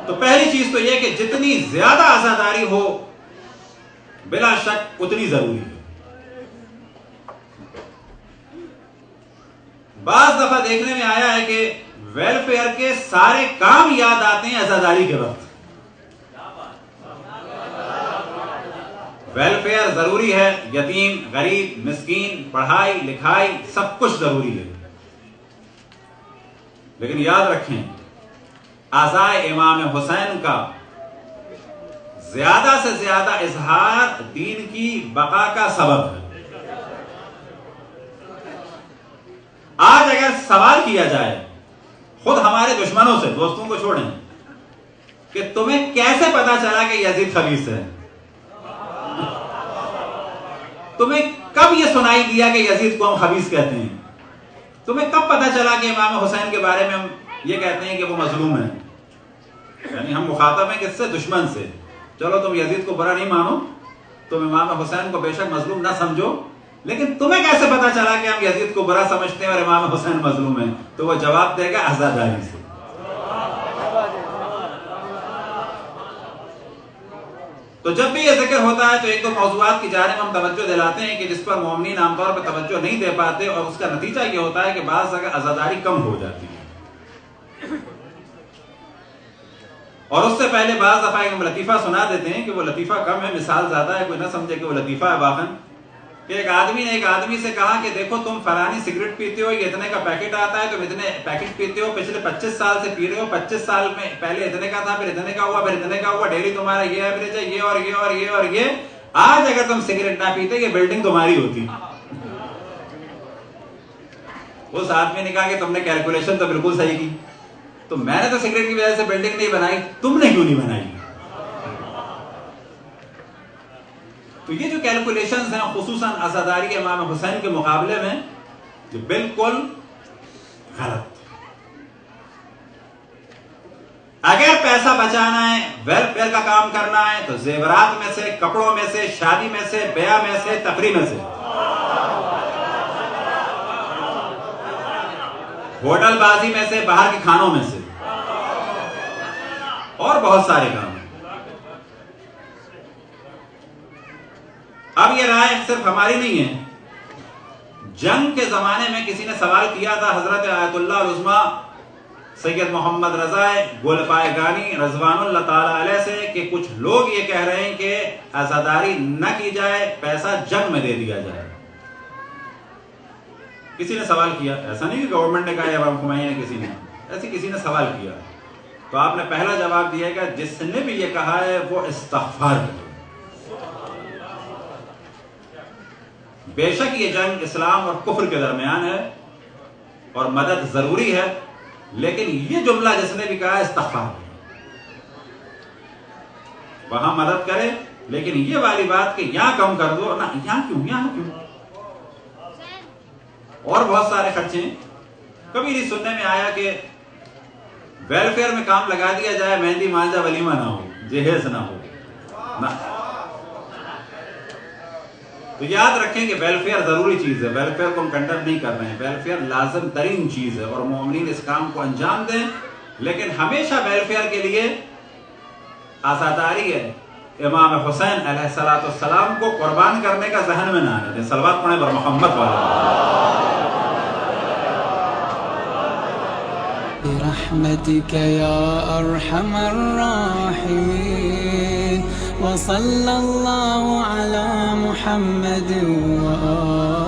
تو پہلی چیز تو یہ کہ جتنی زیادہ عزاداری ہو بلا شک اتنی ضروری ہے. بعض دفعہ دیکھنے میں آیا ہے کہ ویلفیئر کے سارے کام یاد آتے ہیں عزاداری کے وقت. ویلفیئر ضروری ہے، یتیم، غریب، مسکین، پڑھائی لکھائی سب کچھ ضروری ہے، لیکن یاد رکھیں عزائے امام حسین کا زیادہ سے زیادہ اظہار دین کی بقا کا سبب ہے. آج اگر سوال کیا جائے خود ہمارے دشمنوں سے، دوستوں کو چھوڑیں، کہ تمہیں کیسے پتا چلا کہ یزید خبیث ہے؟ تمہیں کب یہ سنائی دیا کہ یزید کو ہم خبیث کہتے ہیں؟ تمہیں کب پتا چلا کہ امام حسین کے بارے میں ہم یہ کہتے ہیں کہ وہ مظلوم ہے؟ یعنی ہم مخاطب ہیں کس سے؟ دشمن سے. چلو تم یزید کو برا نہیں مانو، تم امام حسین کو بے شک مظلوم نہ سمجھو، لیکن تمہیں کیسے پتا چلا کہ ہم یزید کو برا سمجھتے ہیں اور امام حسین مظلوم ہیں؟ تو وہ جواب دے گا عزاداری سے. تو جب بھی یہ ذکر ہوتا ہے تو ایک دو موضوعات کی جانب ہم توجہ دلاتے ہیں کہ جس پر مومنین عام طور پر توجہ نہیں دے پاتے، اور اس کا نتیجہ یہ ہوتا ہے کہ بعض جگہ عزاداری کم ہو جاتی ہے. اور اس سے پہلے بعض دفعہ ہم لطیفہ سنا دیتے ہیں کہ وہ لطیفہ کم ہے، مثال زیادہ ہے، کوئی نہ سمجھے کہ وہ لطیفہ ہے واقعاً. کہ ایک آدمی نے ایک آدمی سے کہا کہ دیکھو تم فلانی سگریٹ پیتے ہو، یہ اتنے کا پیکٹ آتا ہے، تم اتنے پیکٹ پیتے ہو، پچھلے 25 سال سے پی رہے ہو، 25 سال میں پہلے اتنے کا تھا، پھر اتنے کا ہوا، پھر اتنے کا ہوا، ڈیلی تمہارا یہ ایوریج ہے، یہ اور یہ اور یہ اور یہ. آج اگر تم سگریٹ نہ پیتے یہ بلڈنگ تمہاری ہوتی. اس آدمی نے کہا کہ تم نے کیلکولیشن تو بالکل صحیح کی، تو میں نے تو سگریٹ کی وجہ سے بلڈنگ نہیں بنائی، تم نے کیوں نہیں بنائی؟ تو یہ جو کیلکولیشنز ہیں خصوصاً عزاداری امام حسین کے مقابلے میں جو بالکل غلط. اگر پیسہ بچانا ہے، ویلفیئر کا کام کرنا ہے، تو زیورات میں سے، کپڑوں میں سے، شادی میں سے، بیاہ میں سے، تقریب میں سے، ہوٹل بازی میں سے، باہر کے کھانوں میں سے، اور بہت سارے کام. اب یہ رائے صرف ہماری نہیں ہے. جنگ کے زمانے میں کسی نے سوال کیا تھا حضرت آیت اللہ العظمیٰ سید محمد رضا گولپائے گانی رضوان اللہ تعالی علیہ سے کہ کچھ لوگ یہ کہہ رہے ہیں کہ عزاداری نہ کی جائے، پیسہ جنگ میں دے دیا جائے. کسی نے سوال کیا، ایسا نہیں کہ گورنمنٹ نے کہا یا امام خمینی نے، کسی نے سوال کیا. تو آپ نے پہلا جواب دیا کہ جس نے بھی یہ کہا ہے وہ استغفار کرے. بے شک یہ جنگ اسلام اور کفر کے درمیان ہے اور مدد ضروری ہے، لیکن یہ جملہ جس نے بھی کہا استغفار وہاں مدد کرے، لیکن یہ والی بات کہ یہاں کم کر دو نا، یہاں کیوں اور بہت سارے خرچے ہیں. کبھی نہیں سننے میں آیا کہ ویلفیئر میں کام لگا دیا جائے، مہندی مانجا ولیمہ نہ ہو، جہیز نہ ہو نہ. تو یاد رکھیں کہ ویلفیئر ضروری چیز ہے، ویلفیئر کو ہم کنڈم نہیں کر رہے ہیں، ویلفیئر لازم ترین چیز ہے اور مومنین اس کام کو انجام دیں، لیکن ہمیشہ ویلفیئر کے لیے عزاداری ہے امام حسین علیہ السلام کو قربان کرنے کا ذہن میں نہ آنے دیں. صلوات پڑھیں بر محمد والا. برحمتك يا أرحم الراحمين وصلى الله على محمد وآله